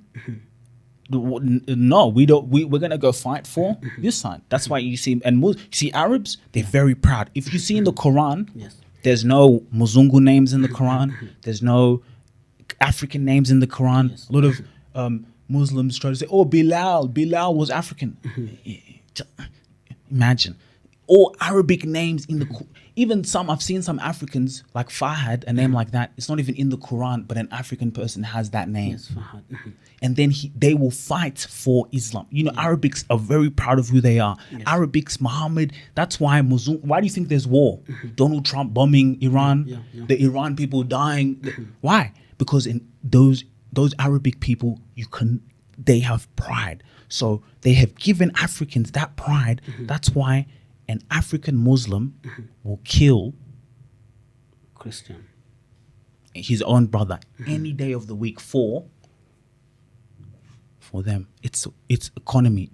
no, we don't. We're gonna go fight for this side. That's why you see you see Arabs. They're very proud. If you see in the Quran, Yes. there's no Muzungu names in the Quran. There's no African names in the Quran. Yes. A lot of Muslims try to say, "Oh, Bilal was African." Imagine all Arabic names in the even some I've seen some Africans like Fahad, a name like that. It's not even in the Quran, but an African person has that name. Yes, Fahad. And then they will fight for Islam. You know, Arabics are very proud of who they are. Yes. Arabics, Muhammad. That's why why do you think there's war? Donald Trump bombing Iran, Yeah. the Iran people dying. Why? Because in those Arabic people, they have pride. So they have given Africans that pride. That's why an African Muslim will kill Christian. his own brother any day of the week for them. It's economy.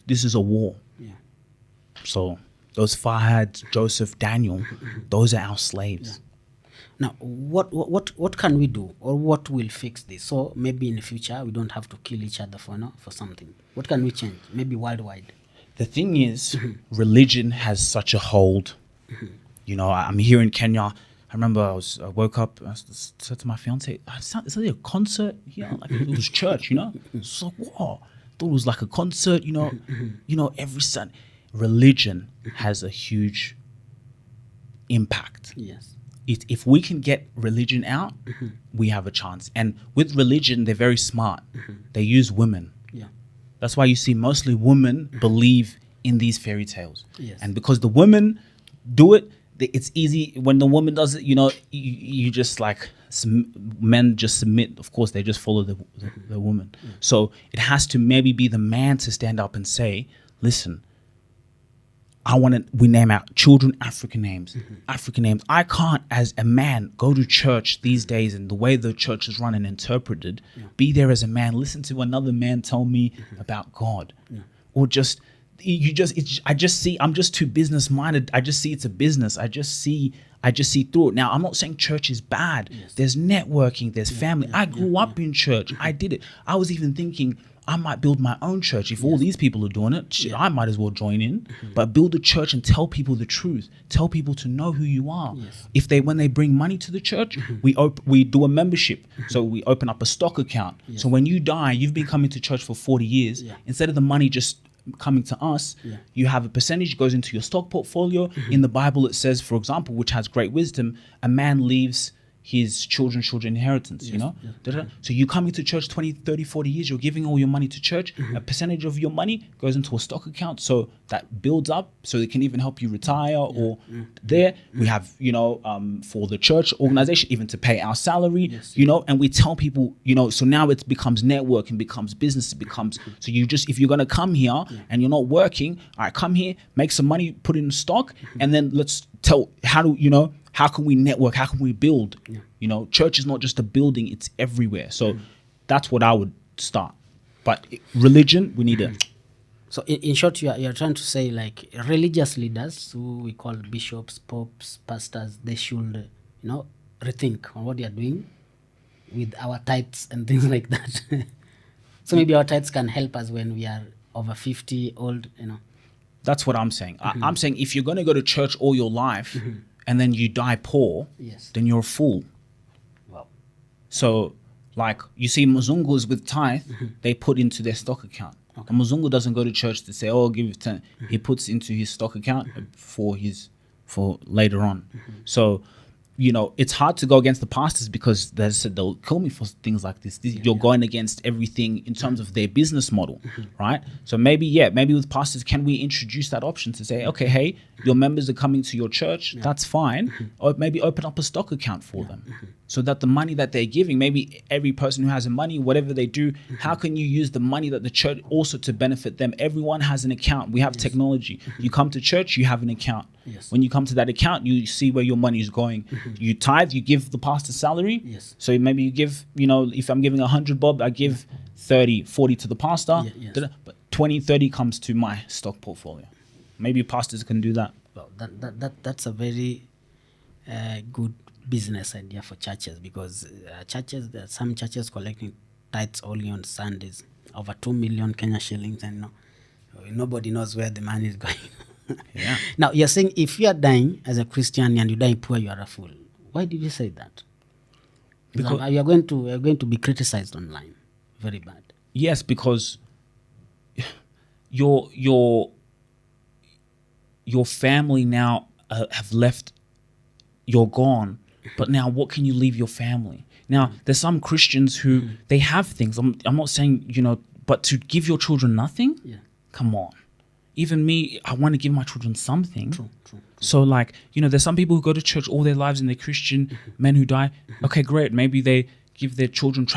This is a war. Yeah. So those Fahad, Joseph, Daniel, those are our slaves. Now, what can we do, or what will fix this? So maybe in the future we don't have to kill each other for something. What can we change? Maybe worldwide. The thing is, religion has such a hold. You know, I'm here in Kenya. I remember I woke up, I said to my fiance, is that a concert here? Like it was church, you know? It's like, whoa. Thought it was like a concert, you know, every Sunday. Religion has a huge impact. Yes. If we can get religion out, we have a chance. And with religion, they're very smart. They use women. Yeah. That's why you see mostly women believe in these fairy tales. Yes. And because the women do it, it's easy. When the woman does it, you know, you just like, men just submit. Of course, they just follow the woman. So it has to maybe be the man to stand up and say, listen, we name our children African names. African names. I can't, as a man, go to church these days and the way the church is run and interpreted, be there as a man, listen to another man tell me about God. Or just, I'm just too business minded. I just see it's a business. I just see through it. Now, I'm not saying church is bad. Yes. There's networking, there's family. I grew up in church. I did it. I was even thinking, I might build my own church. If all these people are doing it, I might as well join in. But build a church and tell people the truth. Tell people to know who you are. Yes. When they bring money to the church, we do a membership. So we open up a stock account. Yes. So when you die, you've been coming to church for 40 years. Instead of the money just coming to us, you have a percentage goes into your stock portfolio. In the Bible, it says, for example, which has great wisdom, a man leaves his children's inheritance, you know? So you coming to church 20, 30, 40 years, you're giving all your money to church, a percentage of your money goes into a stock account, so that builds up, so it can even help you retire or there. We have, you know, for the church organization, even to pay our salary, you know, and we tell people, you know, so now it becomes network and becomes business, it becomes, so you just, if you're going to come here and you're not working, all right, come here, make some money, put it in stock, and then let's tell, how can we network? How can we build? You know, church is not just a building, it's everywhere. So that's what I would start. But religion, we need it. So in short, you're trying to say like religious leaders, who we call bishops, popes, pastors, they should, you know, rethink on what they are doing with our tithes and things like that. So maybe our tithes can help us when we are over 50 old, you know. That's what I'm saying. I'm saying if you're going to go to church all your life and then you die poor, then you're a fool. Wow. So, like, you see Muzungus with tithe, they put into their stock account. Okay. A Muzungu doesn't go to church to say, oh, give 10. He puts into his stock account for later on. So, it's hard to go against the pastors because they'll kill me for things like this. You're going against everything in terms of their business model, right? So maybe with pastors, can we introduce that option to say, okay, hey, your members are coming to your church, that's fine, or maybe open up a stock account for them, so that the money that they're giving, maybe every person who has a money, whatever they do, how can you use the money that the church also to benefit them? Everyone has an account. We have technology. You come to church, you have an account. Yes. When you come to that account, you see where your money is going. You tithe, you give the pastor salary. Yes. So maybe you give, if I'm giving 100 bob, I give 30, 40 to the pastor. Yes. But 20, 30 comes to my stock portfolio. Maybe pastors can do that. Well, that's a very good business idea for churches, because there are some churches collecting tithes only on Sundays, over 2 million Kenya shillings, and nobody knows where the money is going. Yeah. Now, you're saying if you are dying as a Christian and you die poor, you are a fool. Why did you say that? Because you are going to be criticized online. Very bad. Yes, because your family now have left. You're gone, but now what can you leave your family? Now, there's some Christians who they have things. I'm not saying, but to give your children nothing? Yeah. Come on. Even me, I want to give my children something. True. So there's some people who go to church all their lives and they're Christian, men who die. Okay, great. Maybe they give their children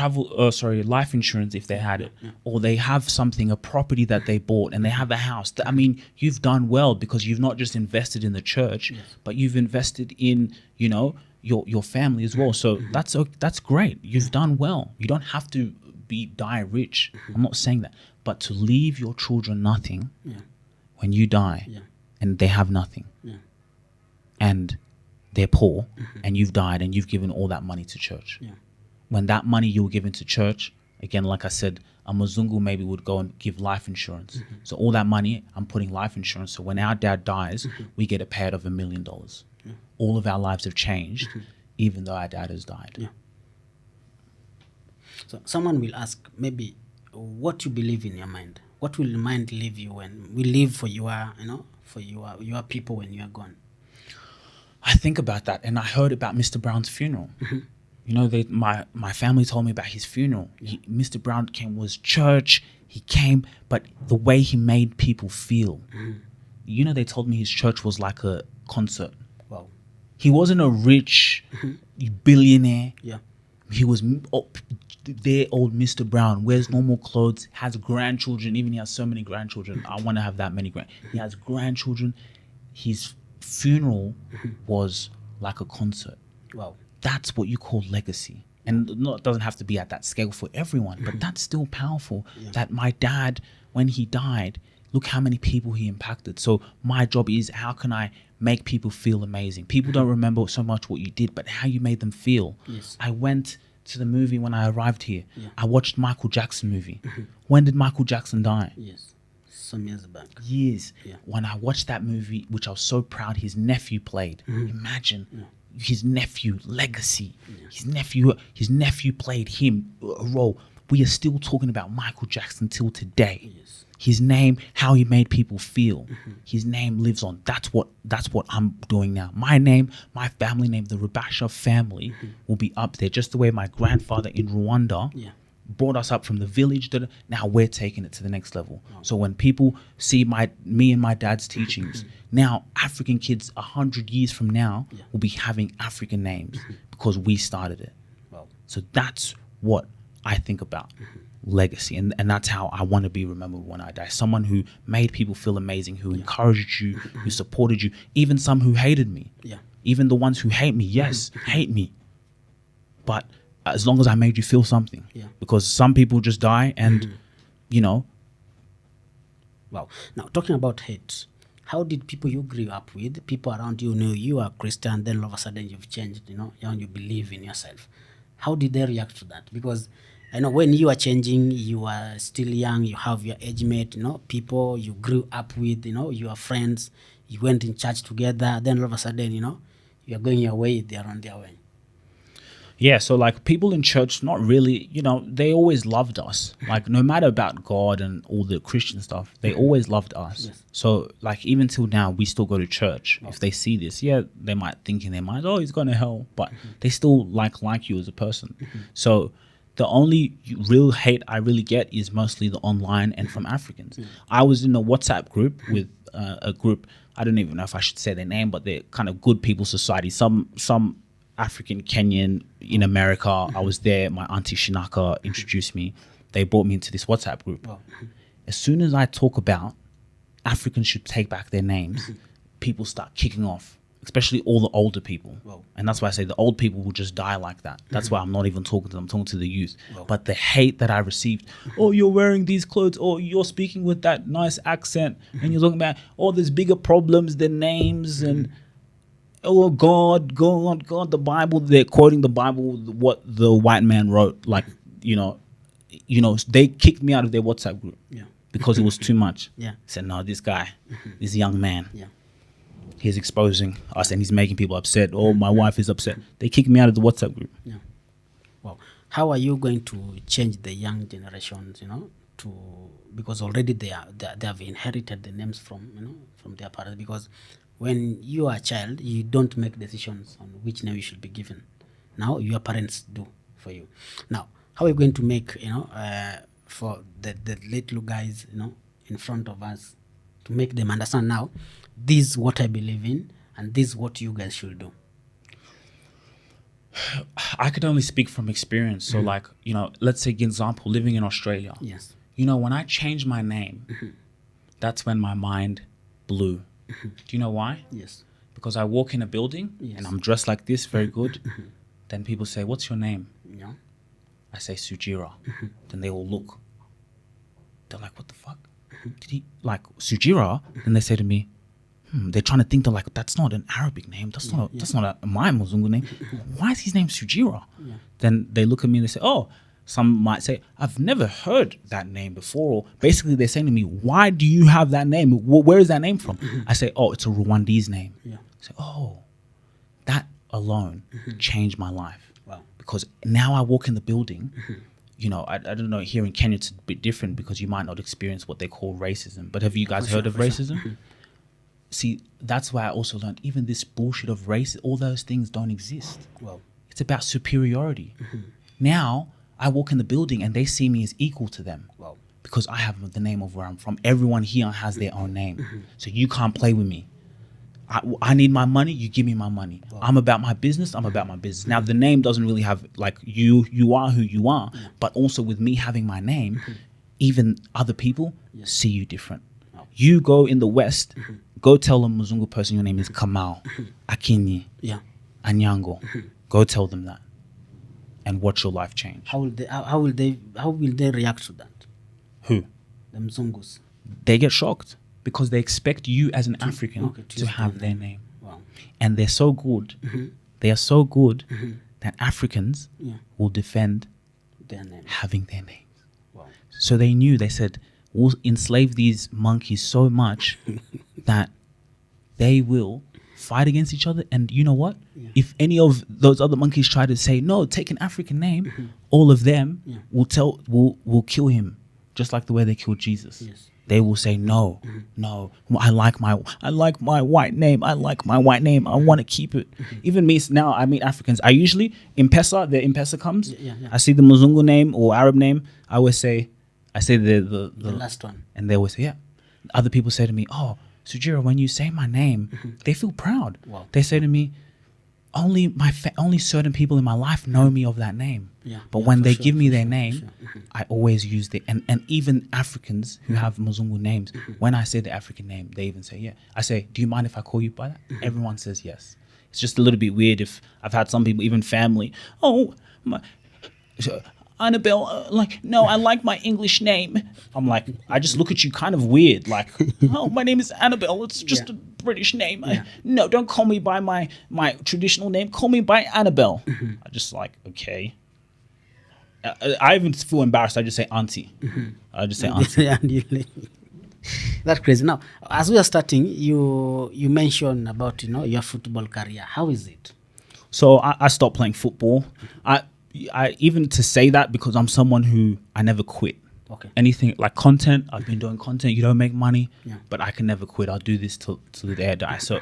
life insurance if they had it. Or they have something, a property that they bought, and they have a house. I mean, you've done well, because you've not just invested in the church, but you've invested in, your family as well. So that's great. You've done well. You don't have to die rich. I'm not saying that. But to leave your children nothing when you die and they have nothing and they're poor and you've died and you've given all that money to church. When that money you were given to church, again, like I said, a Muzungu maybe would go and give life insurance. So all that money, I'm putting life insurance. So when our dad dies, we get a payout of $1 million. All of our lives have changed, even though our dad has died. So someone will ask, maybe, what you believe in your mind. What will your mind leave you when we live for your people when you are gone? I think about that, and I heard about Mr. Brown's funeral. My family told me about his funeral. Mr. Brown was church. He came, but the way he made people feel. They told me his church was like a concert. Wow. He wasn't a rich billionaire. Yeah. He was their old Mr. Brown, wears normal clothes, has grandchildren. Even he has so many grandchildren. I want to have that many He has grandchildren. His funeral was like a concert. Wow. That's what you call legacy. And it doesn't have to be at that scale for everyone, but that's still powerful. That my dad, when he died, look how many people he impacted. So my job is, how can I make people feel amazing? People don't remember so much what you did, but how you made them feel. Yes. I went to the movie when I arrived here. I watched Michael Jackson movie. When did Michael Jackson die? Yes. Some years back. Years. When I watched that movie, which I was so proud his nephew played. Imagine his nephew, legacy. His nephew played him a role. We are still talking about Michael Jackson till today. Yes. His name, how he made people feel. His name lives on. That's what I'm doing now. My name, my family name, the Rubasha family will be up there, just the way my grandfather in Rwanda brought us up from the village. Now we're taking it to the next level. So when people see me and my dad's teachings, now African kids 100 years from now will be having African names because we started it. Wow. So that's what I think about. Legacy, and that's how I want to be remembered when I die. Someone who made people feel amazing, who encouraged you, who supported you, even some who hated me. Even the ones who hate me, hate me, but as long as I made you feel something. Because some people just die and Wow. Now, talking about hate, how did people you grew up with, people around you knew you are Christian, then all of a sudden you've changed, and you believe in yourself. How did they react to that? Because I know when you are changing, you are still young, you have your age mate, people you grew up with, your friends, you went in church together, then all of a sudden, you are going your way, they are on their way. Yeah, so like people in church, not really, they always loved us. Like no matter about God and all the Christian stuff, they always loved us. Yes. So like even till now, we still go to church. If they see this, yeah, they might think in their minds, oh, he's going to hell, but they still like you as a person. So the only real hate I really get is mostly the online and from Africans. I was in a WhatsApp group with a group. I don't even know if I should say their name, but they're kind of good people society. Some African Kenyan in America. I was there. My auntie Shinaka introduced me. They brought me into this WhatsApp group. As soon as I talk about Africans should take back their names, people start kicking off, especially all the older people. And that's why I say the old people will just die like that. That's why I'm not even talking to them. I'm talking to the youth. But the hate that I received, oh, you're wearing these clothes, or you're speaking with that nice accent, and you're talking about, oh, there's bigger problems than names, and oh, God, the Bible. They're quoting the Bible, what the white man wrote. Like, they kicked me out of their WhatsApp group because it was too much. Said, no, this guy, this young man, he's exposing us and he's making people upset. Oh, my wife is upset. They kicked me out of the WhatsApp group. Well, how are you going to change the young generations, because already they have inherited the names from their parents, because when you are a child, you don't make decisions on which name you should be given. Now your parents do for you. Now, how are you going to make, for the little guys, in front of us, to make them understand now, this is what I believe in, and this is what you guys should do? I could only speak from experience. So like, let's say, example, living in Australia. Yes. When I changed my name, that's when my mind blew. Do you know why? Yes. Because I walk in a building and I'm dressed like this, very good. Then people say, what's your name? Yeah. I say Sugira. Then they all look. They're like, what the fuck? Did he like Sugira? Then they say to me, they're trying to think, they're like, that's not an Arabic name. That's not my Muzungu name. Why is his name Sugira? Then they look at me and they say, oh, some might say, I've never heard that name before. Basically, they're saying to me, why do you have that name? Where is that name from? I say, oh, it's a Rwandese name. I say, oh, that alone changed my life. Wow. Because now I walk in the building, I don't know, here in Kenya it's a bit different because you might not experience what they call racism. But have you guys heard of racism? See, that's why I also learned even this bullshit of race, all those things don't exist. Wow. It's about superiority. Now, I walk in the building and they see me as equal to them. Wow. Because I have the name of where I'm from. Everyone here has their own name. So you can't play with me. I need my money, you give me my money. Wow. I'm about my business, I'm about my business. Now, the name doesn't really have, like, you are who you are. But also with me having my name, even other people see you different. Wow. You go in the West, go tell a Muzungu person your name is Kamau, Akinyi, Anyango. Go tell them that. And watch your life change. How will they react to that? Who? The Mzungus. They get shocked because they expect you as an African to have their name. Wow. And they're so good. They are so good that Africans will defend Their name. having their names. Wow. So they knew, they said, we'll enslave these monkeys so much that they will fight against each other. And you know what? If any of those other monkeys try to say, no, take an African name, all of them will kill him, just like the way they killed Jesus. Yes. They will say, no, I like my white name. I like my white name. I want to keep it. Even me, now I meet Africans. I usually, M-Pesa, the M-Pesa comes. I see the Muzungu name or Arab name. I say the last one. And they always say, yeah. Other people say to me, oh, Sugira, when you say my name, they feel proud. Wow. They say to me, only certain people in my life know me of that name. But when they give me their name, I always use the and even Africans who have Muzungu names, when I say the African name, they even say, yeah. I say, do you mind if I call you by that? Everyone says yes. It's just a little bit weird if I've had some people, even family, Annabelle, no, I like my English name. I'm like, I just look at you kind of weird, like, oh, my name is Annabelle. It's just a British name. No, don't call me by my traditional name. Call me by Annabelle. I just like, okay. I even feel embarrassed. I just say auntie. I just say auntie. That's crazy. Now, as we are starting, you mentioned about your football career. How is it? So I stopped playing football. I even to say that because I'm someone who I never quit. Okay. Anything like content, I've been doing content. You don't make money, Yeah. but I can never quit. I'll do this till the day I die. So,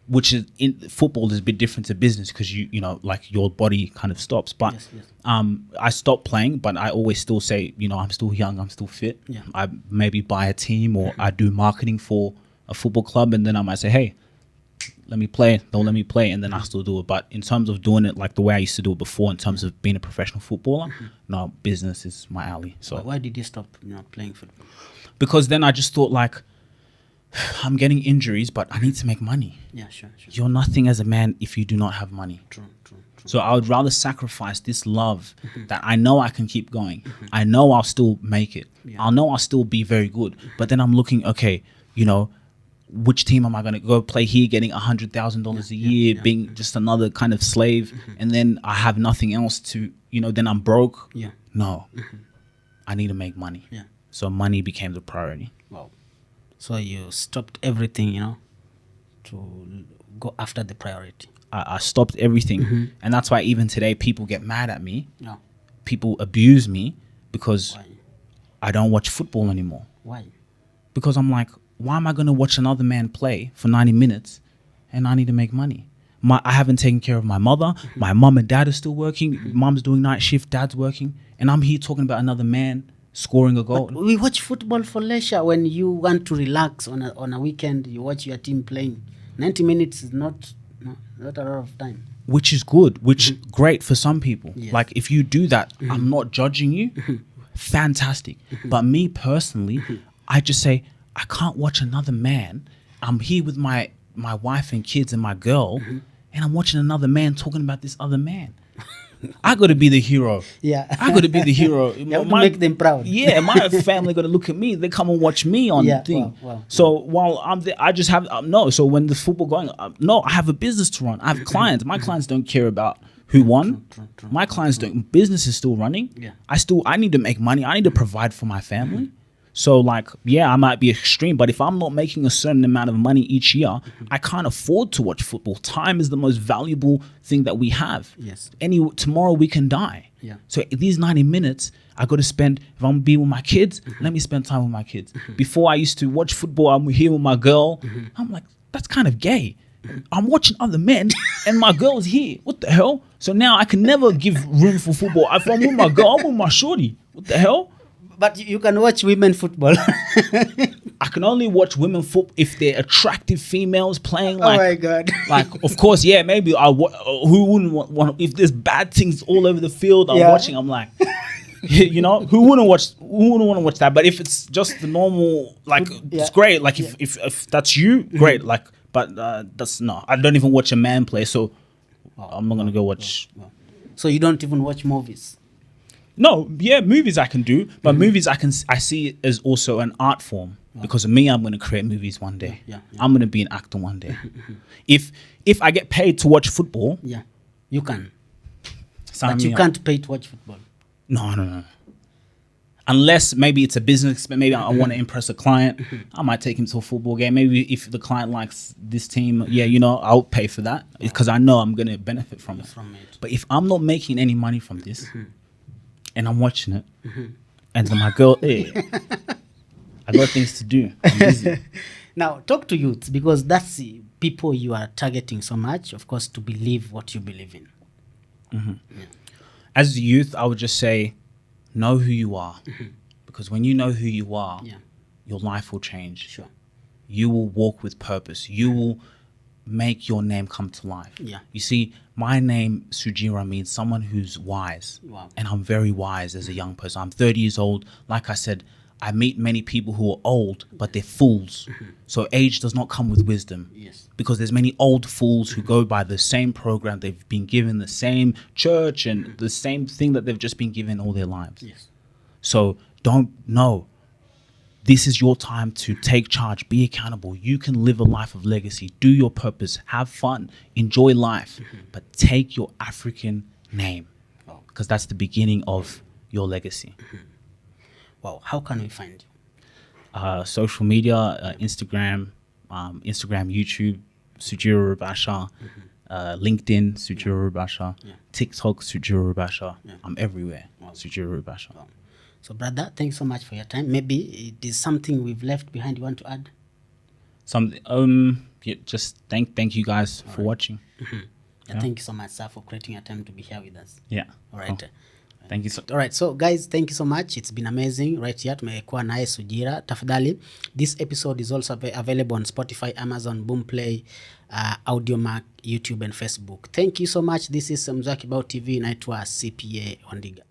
which is in football is a bit different to business because you know like your body kind of stops. But Yes, yes. I stopped playing, but I always still say I'm still young, I'm still fit. Yeah. I maybe buy a team or I do marketing for a football club, and then I might say, hey, let me play. They'll let me play, and then I still do it. But in terms of doing it like the way I used to do it before, in terms of being a professional footballer, no, business is my alley. So Why did you stop playing football? because then I just thought like I'm getting injuries, but I need to make money. Yeah, sure. You're nothing as a man if you do not have money. True. So I would rather sacrifice this love that I know I can keep going. I know I'll still make it. Yeah. I know I'll still be very good. But then I'm looking, okay, which team am I going to go play here, getting $100,000 a year, being just another kind of slave, and then I have nothing else to, then I'm broke. Yeah. No, I need to make money. Yeah. So money became the priority. Wow. So you stopped everything, to go after the priority. I stopped everything. And that's why even today people get mad at me. Yeah. People abuse me because Why? I don't watch football anymore. Why? Because I'm like, why am I going to watch another man play for 90 minutes and I need to make money? I haven't taken care of my mother. My mom and dad are still working. Mom's doing night shift, dad's working. And I'm here talking about another man scoring a goal. But we watch football for leisure. When you want to relax on a weekend, you watch your team playing. 90 minutes is not a lot of time. Which is good, great for some people. Yes. Like if you do that, I'm not judging you. Fantastic. But me personally, I just say, I can't watch another man. I'm here with my wife and kids and my girl, and I'm watching another man talking about this other man. I got to be the hero. Yeah. I got to be the hero. You have to make them proud. Yeah, my family got to look at me. They come and watch me on the thing. Wow. So while I'm there, I just have no. So when the football going, no, I have a business to run. I have clients. My clients don't care about who won. True. My clients don't. Business is still running. Yeah. I need to make money. I need to provide for my family. So like, yeah, I might be extreme, but if I'm not making a certain amount of money each year, I can't afford to watch football. Time is the most valuable thing that we have. Yes. Tomorrow we can die. Yeah. So these 90 minutes, I got to spend, if I'm being with my kids, let me spend time with my kids. Before I used to watch football, I'm here with my girl. I'm like, that's kind of gay. I'm watching other men and my girl's here. What the hell? So now I can never give room for football. If I'm with my girl, I'm with my shorty. What the hell? But you can watch women football. I can only watch women football if they're attractive females playing. Like, oh my God. Like, of course, yeah, maybe who wouldn't want if there's bad things all over the field I'm watching, I'm like, who wouldn't want to watch that? But if it's just the normal, like, it's great. Like, if that's you, great. Like, but that's no. I don't even watch a man play, so I'm not gonna go watch. So you don't even watch movies? No, yeah, movies I can do, but movies I see it as also an art form. Because of me, I'm going to create movies one day. Yeah. I'm going to be an actor one day. If I get paid to watch football, yeah, you can. Sign But me you up. can't pay to watch football. No. Unless maybe it's a business, maybe I want to impress a client, I might take him to a football game. Maybe if the client likes this team, I'll pay for that because I know I'm going to benefit from it. But if I'm not making any money from this and I'm watching it, and then my girl, I got things to do. I'm busy. Now, talk to youth because that's the people you are targeting so much, of course, to believe what you believe in. As a youth, I would just say, know who you are. Because when you know who you are, your life will change. Sure. You will walk with purpose. You will make your name come to life. Yeah. You see, my name, Sugira, means someone who's wise. Wow. And I'm very wise as a young person. I'm 30 years old. Like I said, I meet many people who are old, but they're fools. So age does not come with wisdom. Yes. Because there's many old fools who go by the same program. They've been given the same church and the same thing that they've just been given all their lives. Yes. So don't know. This is your time to take charge, be accountable. You can live a life of legacy, do your purpose, have fun, enjoy life, but take your African name because that's the beginning of your legacy. Wow. How can we find you? Social media, Instagram, YouTube, Sugira Rubasha. LinkedIn, Sugira Rubasha, TikTok, Sugira Rubasha. I'm everywhere, Sugira Rubasha. So, brother, thanks so much for your time. Maybe it is something we've left behind you want to add? Just thank you guys for watching. Thank you so much, sir, for creating a time to be here with us. Yeah. All right. Cool. Thank you so. All right, so guys, thank you so much. It's been amazing right here. Tumekuwa naye Sugira. Tafadhali, this episode is also available on Spotify, Amazon, Boomplay, Audiomack, YouTube and Facebook. Thank you so much. This is Mzwaki About TV. Naitwa CPA Wandiga.